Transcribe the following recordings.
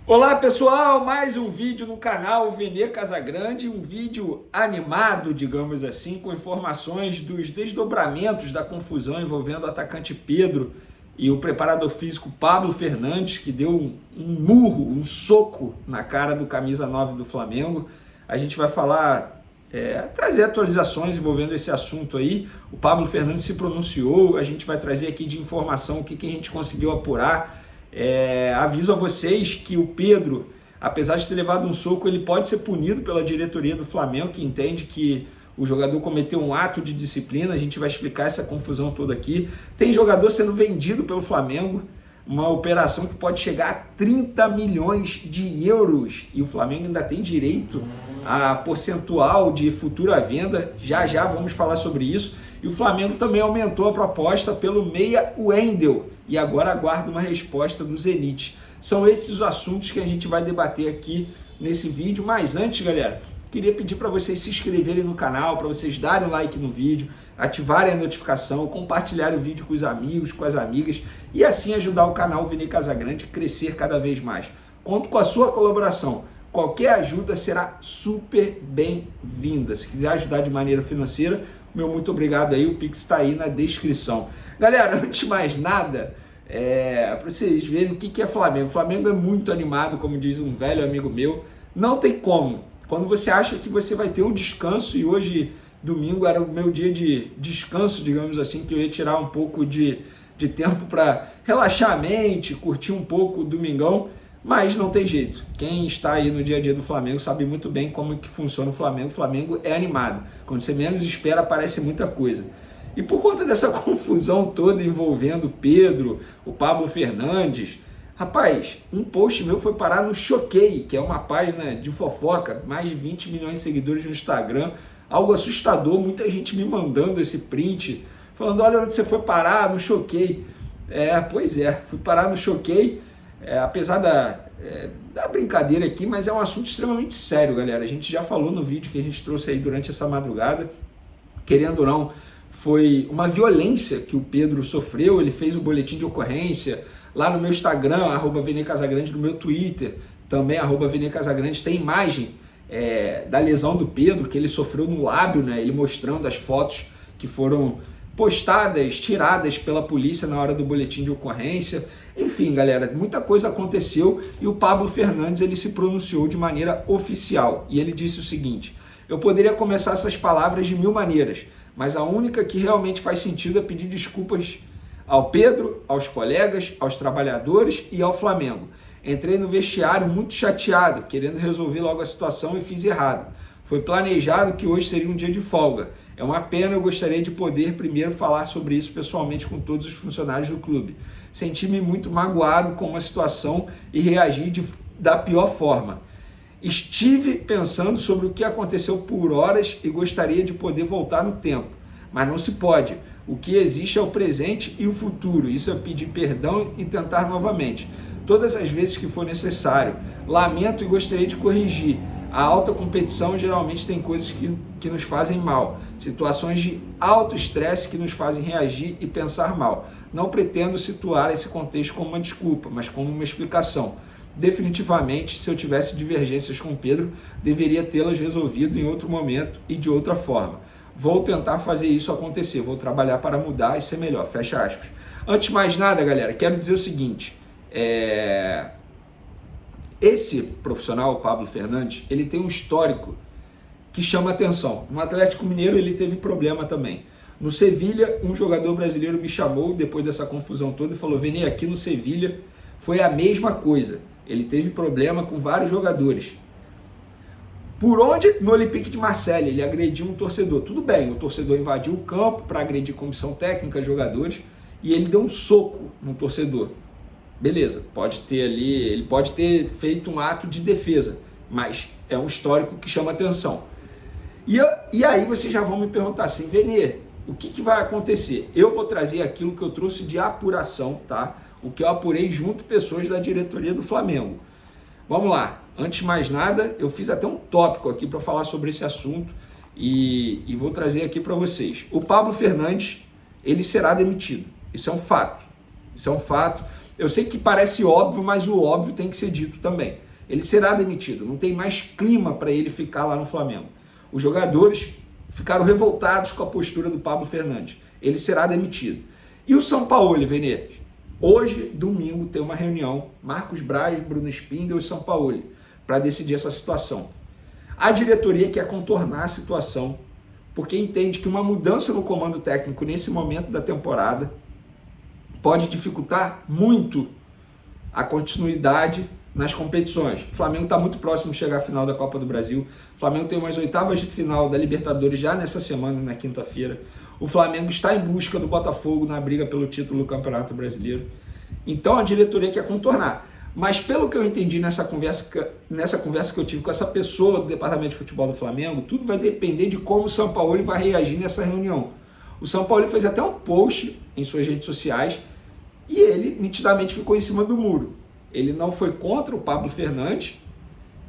Olá pessoal, mais um vídeo no canal Vene Casagrande, um vídeo animado, digamos assim, com informações dos desdobramentos da confusão envolvendo o atacante Pedro e o preparador físico Pablo Fernandes, que deu um murro, um soco na cara do camisa 9 do Flamengo. A gente vai falar, trazer atualizações envolvendo esse assunto aí. O Pablo Fernandes se pronunciou, a gente vai trazer aqui de informação o que a gente conseguiu apurar. Aviso a vocês que o Pedro, apesar de ter levado um soco, ele pode ser punido pela diretoria do Flamengo, que entende que o jogador cometeu um ato de disciplina. A gente vai explicar essa confusão toda aqui. Tem jogador sendo vendido pelo Flamengo, uma operação que pode chegar a 30 milhões de euros, e o Flamengo ainda tem direito a percentual de futura venda. Já vamos falar sobre isso. E o Flamengo também aumentou a proposta pelo meia Wendel e agora aguarda uma resposta do Zenit. São esses os assuntos que a gente vai debater aqui nesse vídeo. Mas antes, galera, queria pedir para vocês se inscreverem no canal, para vocês darem um like no vídeo, ativarem a notificação, compartilharem o vídeo com os amigos, com as amigas e assim ajudar o canal Vene Casagrande a crescer cada vez mais. Conto com a sua colaboração. Qualquer ajuda será super bem-vinda. Se quiser ajudar de maneira financeira, meu muito obrigado aí, o Pix está aí na descrição. Galera, antes de mais nada, para vocês verem o que é Flamengo. O Flamengo é muito animado, como diz um velho amigo meu. Não tem como. Quando você acha que você vai ter um descanso, e hoje, domingo, era o meu dia de descanso, digamos assim, que eu ia tirar um pouco de tempo para relaxar a mente, curtir um pouco o domingão, mas não tem jeito. Quem está aí no dia a dia do Flamengo sabe muito bem como que funciona o Flamengo. O Flamengo é animado. Quando você menos espera, aparece muita coisa. E por conta dessa confusão toda envolvendo o Pedro, o Pablo Fernandes, rapaz, um post meu foi parar no Choquei, que é uma página de fofoca, mais de 20 milhões de seguidores no Instagram, algo assustador, muita gente me mandando esse print, falando, olha onde você foi parar, no Choquei. Pois é, fui parar no Choquei, apesar da brincadeira aqui, mas é um assunto extremamente sério, galera. A gente já falou no vídeo que a gente trouxe aí durante essa madrugada, querendo ou não, foi uma violência que o Pedro sofreu. Ele fez o boletim de ocorrência lá no meu Instagram, @Vene Casagrande, no meu Twitter, também @Vene Casagrande, tem imagem da lesão do Pedro, que ele sofreu no lábio, né? Ele mostrando as fotos que foram postadas, tiradas pela polícia na hora do boletim de ocorrência. Enfim, galera, muita coisa aconteceu e o Pablo Fernandes ele se pronunciou de maneira oficial e ele disse o seguinte: eu poderia começar essas palavras de 1000 maneiras, mas a única que realmente faz sentido é pedir desculpas ao Pedro, aos colegas, aos trabalhadores e ao Flamengo. Entrei no vestiário muito chateado, querendo resolver logo a situação e fiz errado. Foi planejado que hoje seria um dia de folga. É uma pena, eu gostaria de poder primeiro falar sobre isso pessoalmente com todos os funcionários do clube. Senti-me muito magoado com a situação e reagi da pior forma. Estive pensando sobre o que aconteceu por horas e gostaria de poder voltar no tempo, mas não se pode. O que existe é o presente e o futuro. Isso é pedir perdão e tentar novamente, todas as vezes que for necessário. Lamento e gostaria de corrigir. A alta competição geralmente tem coisas que nos fazem mal, situações de alto estresse que nos fazem reagir e pensar mal. Não pretendo situar esse contexto como uma desculpa, mas como uma explicação. Definitivamente, se eu tivesse divergências com o Pedro, deveria tê-las resolvido em outro momento e de outra forma. Vou tentar fazer isso acontecer, vou trabalhar para mudar e ser melhor, fecha aspas. Antes de mais nada, galera, quero dizer o seguinte, esse profissional, o Pablo Fernandes, ele tem um histórico que chama atenção. No Atlético Mineiro ele teve problema também. No Sevilha, um jogador brasileiro me chamou depois dessa confusão toda e falou: Vene, aqui no Sevilha foi a mesma coisa. Ele teve problema com vários jogadores. Por onde? No Olympique de Marseille, ele agrediu um torcedor. Tudo bem, o torcedor invadiu o campo para agredir comissão técnica, jogadores, e ele deu um soco no torcedor. Beleza, pode ter ali, ele pode ter feito um ato de defesa, mas é um histórico que chama atenção. E aí vocês já vão me perguntar assim, Vene, o que vai acontecer? Eu vou trazer aquilo que eu trouxe de apuração, tá? O que eu apurei junto pessoas da diretoria do Flamengo. Vamos lá, antes de mais nada, eu fiz até um tópico aqui para falar sobre esse assunto e vou trazer aqui para vocês. O Pablo Fernandes, ele será demitido, isso é um fato. Isso é um fato. Eu sei que parece óbvio, mas o óbvio tem que ser dito também. Ele será demitido, não tem mais clima para ele ficar lá no Flamengo. Os jogadores ficaram revoltados com a postura do Pablo Fernandes. Ele será demitido. E o Sampaoli, Venê? Hoje, domingo, tem uma reunião, Marcos Braz, Bruno Spindel e Sampaoli, para decidir essa situação. A diretoria quer contornar a situação, porque entende que uma mudança no comando técnico nesse momento da temporada pode dificultar muito a continuidade nas competições. O Flamengo está muito próximo de chegar à final da Copa do Brasil. O Flamengo tem umas oitavas de final da Libertadores já nessa semana, na quinta-feira. O Flamengo está em busca do Botafogo na briga pelo título do Campeonato Brasileiro. Então a diretoria quer contornar. Mas pelo que eu entendi nessa conversa que eu tive com essa pessoa do Departamento de Futebol do Flamengo, tudo vai depender de como o Sampaoli vai reagir nessa reunião. O Sampaoli fez até um post em suas redes sociais e ele nitidamente ficou em cima do muro. Ele não foi contra o Pablo Fernandes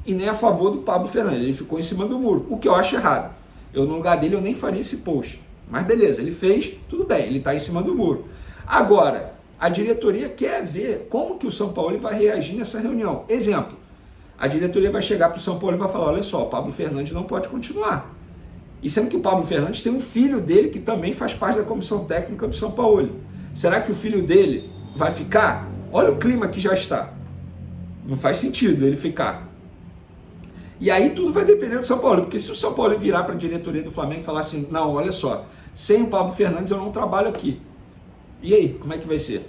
e nem a favor do Pablo Fernandes. Ele ficou em cima do muro, o que eu acho errado. Eu, no lugar dele, eu nem faria esse post. Mas beleza, ele fez, tudo bem, ele está em cima do muro. Agora, a diretoria quer ver como que o Sampaoli vai reagir nessa reunião. Exemplo, a diretoria vai chegar para o Sampaoli e vai falar, olha só, o Pablo Fernandes não pode continuar. E sendo que o Pablo Fernandes tem um filho dele que também faz parte da comissão técnica do Sampaoli. Será que o filho dele vai ficar? Olha o clima que já está. Não faz sentido ele ficar. E aí tudo vai depender do São Paulo, porque se o São Paulo virar para a diretoria do Flamengo e falar assim, não, olha só, sem o Pablo Fernandes eu não trabalho aqui. E aí, como é que vai ser?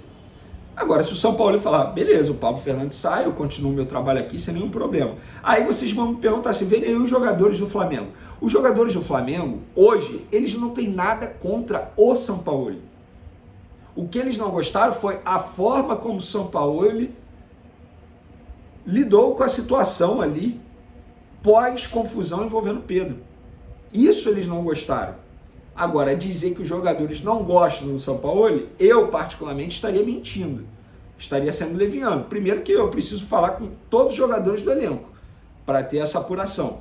Agora, se o São Paulo falar, beleza, o Pablo Fernandes sai, eu continuo meu trabalho aqui sem nenhum problema. Aí vocês vão me perguntar assim, vem aí os jogadores do Flamengo. Os jogadores do Flamengo, hoje, eles não têm nada contra o São Paulo. O que eles não gostaram foi a forma como o São Paulo lidou com a situação ali, pós-confusão envolvendo Pedro. Isso eles não gostaram. Agora, dizer que os jogadores não gostam do São Paulo, eu particularmente estaria mentindo. Estaria sendo leviano. Primeiro que eu preciso falar com todos os jogadores do elenco para ter essa apuração.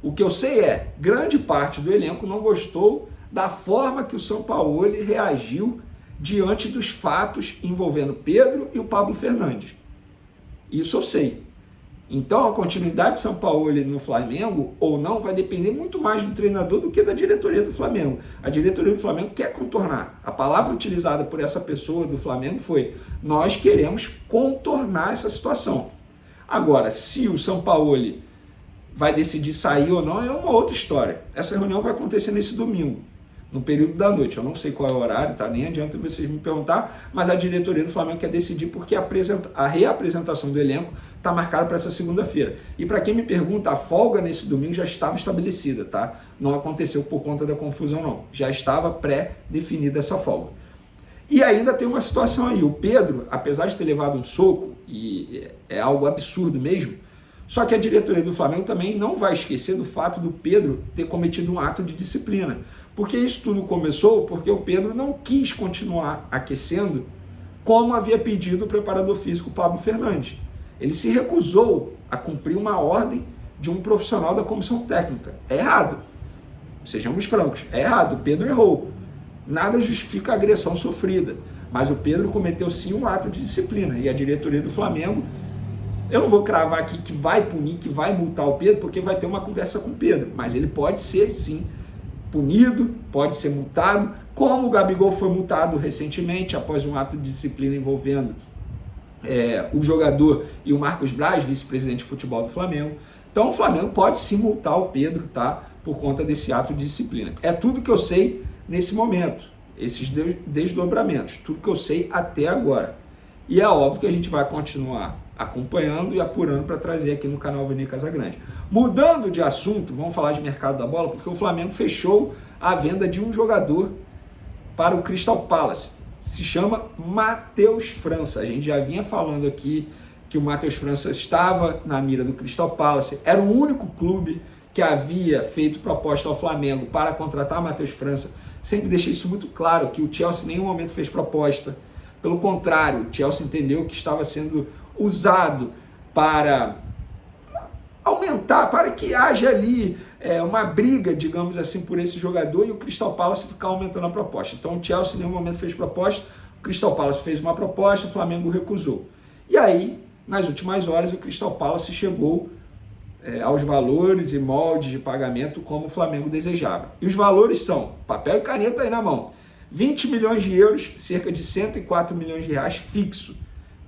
O que eu sei é, grande parte do elenco não gostou da forma que o São Paulo reagiu diante dos fatos envolvendo Pedro e o Pablo Fernandes. Isso eu sei. Então a continuidade de São Paulo no Flamengo ou não vai depender muito mais do treinador do que da diretoria do Flamengo. A diretoria do Flamengo quer contornar. A palavra utilizada por essa pessoa do Flamengo foi: nós queremos contornar essa situação. Agora, se o São Paulo vai decidir sair ou não é uma outra história. Essa reunião vai acontecer nesse domingo, no período da noite. Eu não sei qual é o horário, tá? Nem adianta vocês me perguntar, mas a diretoria do Flamengo quer decidir porque a reapresentação do elenco está marcada para essa segunda-feira. E para quem me pergunta, a folga nesse domingo já estava estabelecida, tá? Não aconteceu por conta da confusão, não. Já estava pré-definida essa folga. E ainda tem uma situação aí. O Pedro, apesar de ter levado um soco, e é algo absurdo mesmo, só que a diretoria do Flamengo também não vai esquecer do fato do Pedro ter cometido um ato de disciplina. Porque isso tudo começou porque o Pedro não quis continuar aquecendo como havia pedido o preparador físico Pablo Fernandes. Ele se recusou a cumprir uma ordem de um profissional da comissão técnica. É errado. Sejamos francos, é errado. O Pedro errou. Nada justifica a agressão sofrida. Mas o Pedro cometeu sim um ato de disciplina. E a diretoria do Flamengo, eu não vou cravar aqui que vai punir, que vai multar o Pedro, porque vai ter uma conversa com o Pedro. Mas ele pode ser, sim, punido, pode ser multado, como o Gabigol foi multado recentemente, após um ato de disciplina envolvendo o jogador e o Marcos Braz, vice-presidente de futebol do Flamengo. Então o Flamengo pode sim multar o Pedro, tá? Por conta desse ato de disciplina. É tudo que eu sei nesse momento, esses desdobramentos, tudo que eu sei até agora. E é óbvio que a gente vai continuar acompanhando e apurando para trazer aqui no canal Vene Casagrande. Mudando de assunto, vamos falar de mercado da bola, porque o Flamengo fechou a venda de um jogador para o Crystal Palace. Se chama Matheus França. A gente já vinha falando aqui que o Matheus França estava na mira do Crystal Palace. Era o único clube que havia feito proposta ao Flamengo para contratar Matheus França. Sempre deixei isso muito claro, que o Chelsea em nenhum momento fez proposta. Pelo contrário, o Chelsea entendeu que estava sendo usado para aumentar, para que haja ali uma briga, digamos assim, por esse jogador e o Crystal Palace ficar aumentando a proposta. Então o Chelsea em nenhum momento fez proposta, O Crystal Palace fez uma proposta, o Flamengo recusou. E aí, nas últimas horas, o Crystal Palace chegou aos valores e moldes de pagamento como o Flamengo desejava. E os valores são, papel e caneta aí na mão, 20 milhões de euros, cerca de 104 milhões de reais fixo,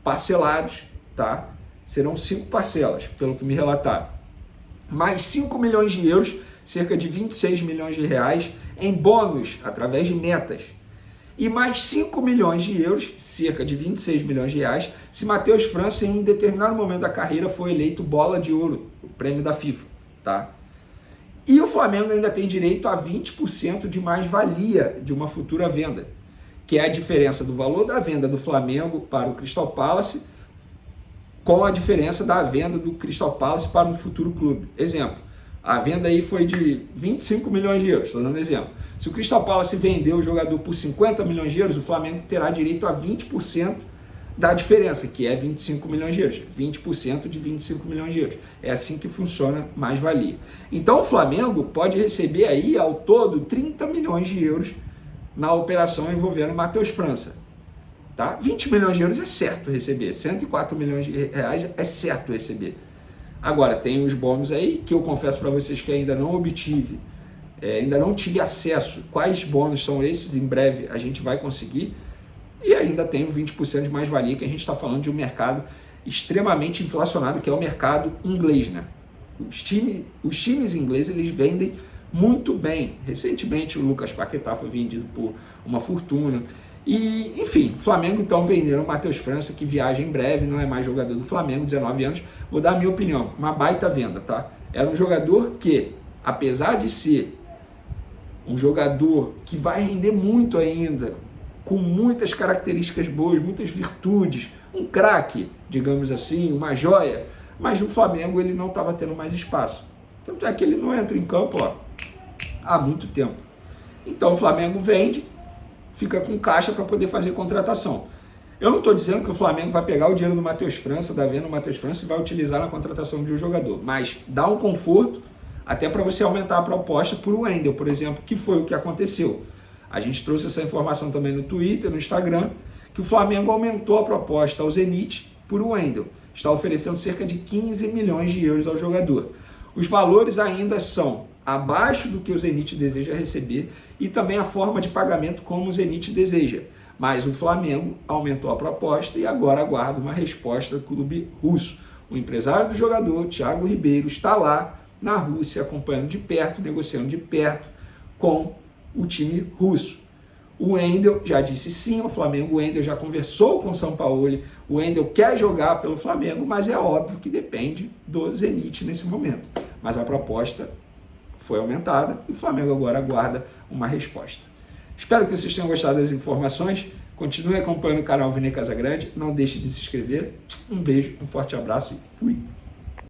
parcelados, tá? Serão 5 parcelas, pelo que me relataram. Mais 5 milhões de euros, cerca de 26 milhões de reais, em bônus, através de metas. E mais 5 milhões de euros, cerca de 26 milhões de reais, se Matheus França, em um determinado momento da carreira, foi eleito bola de ouro, o prêmio da FIFA, tá? E o Flamengo ainda tem direito a 20% de mais-valia de uma futura venda, que é a diferença do valor da venda do Flamengo para o Crystal Palace com a diferença da venda do Crystal Palace para um futuro clube. Exemplo, a venda aí foi de 25 milhões de euros, estou dando exemplo. Se o Crystal Palace vender o jogador por 50 milhões de euros, o Flamengo terá direito a 20% da diferença, que é 25 milhões de euros. 20% de 25 milhões de euros. É assim que funciona mais-valia. Então o Flamengo pode receber aí ao todo 30 milhões de euros na operação envolvendo o Matheus França. Tá? 20 milhões de euros é certo receber. 104 milhões de reais é certo receber. Agora, tem os bônus aí, que eu confesso para vocês que ainda não obtive, ainda não tive acesso. Quais bônus são esses? Em breve a gente vai conseguir. E ainda tem o 20% de mais-valia, que a gente está falando de um mercado extremamente inflacionado, que é o mercado inglês, né? Os times ingleses, eles vendem muito bem. Recentemente o Lucas Paquetá foi vendido por uma fortuna. E, enfim, o Flamengo então vendeu o Matheus França, que viaja em breve, não é mais jogador do Flamengo, 19 anos. Vou dar a minha opinião, uma baita venda, tá? Era um jogador que, apesar de ser um jogador que vai render muito ainda, com muitas características boas, muitas virtudes, um craque, digamos assim, uma joia, mas no Flamengo ele não estava tendo mais espaço. Tanto é que ele não entra em campo há muito tempo. Então o Flamengo vende, fica com caixa para poder fazer contratação. Eu não estou dizendo que o Flamengo vai pegar o dinheiro do Matheus França, da venda do Matheus França, e vai utilizar na contratação de um jogador, mas dá um conforto até para você aumentar a proposta por o Wendel, por exemplo, que foi o que aconteceu. A gente trouxe essa informação também no Twitter, no Instagram, que o Flamengo aumentou a proposta ao Zenit por o Wendel. Está oferecendo cerca de 15 milhões de euros ao jogador. Os valores ainda são abaixo do que o Zenit deseja receber e também a forma de pagamento como o Zenit deseja. Mas o Flamengo aumentou a proposta e agora aguarda uma resposta do clube russo. O empresário do jogador, Thiago Ribeiro, está lá na Rússia acompanhando de perto, negociando de perto com o time russo. O Wendel já disse sim ao Flamengo, o Wendel já conversou com o Sampaoli, o Wendel quer jogar pelo Flamengo, mas é óbvio que depende do Zenit nesse momento. Mas a proposta foi aumentada e o Flamengo agora aguarda uma resposta. Espero que vocês tenham gostado das informações. Continue acompanhando o canal Vene Casagrande, não deixe de se inscrever. Um beijo, um forte abraço e fui!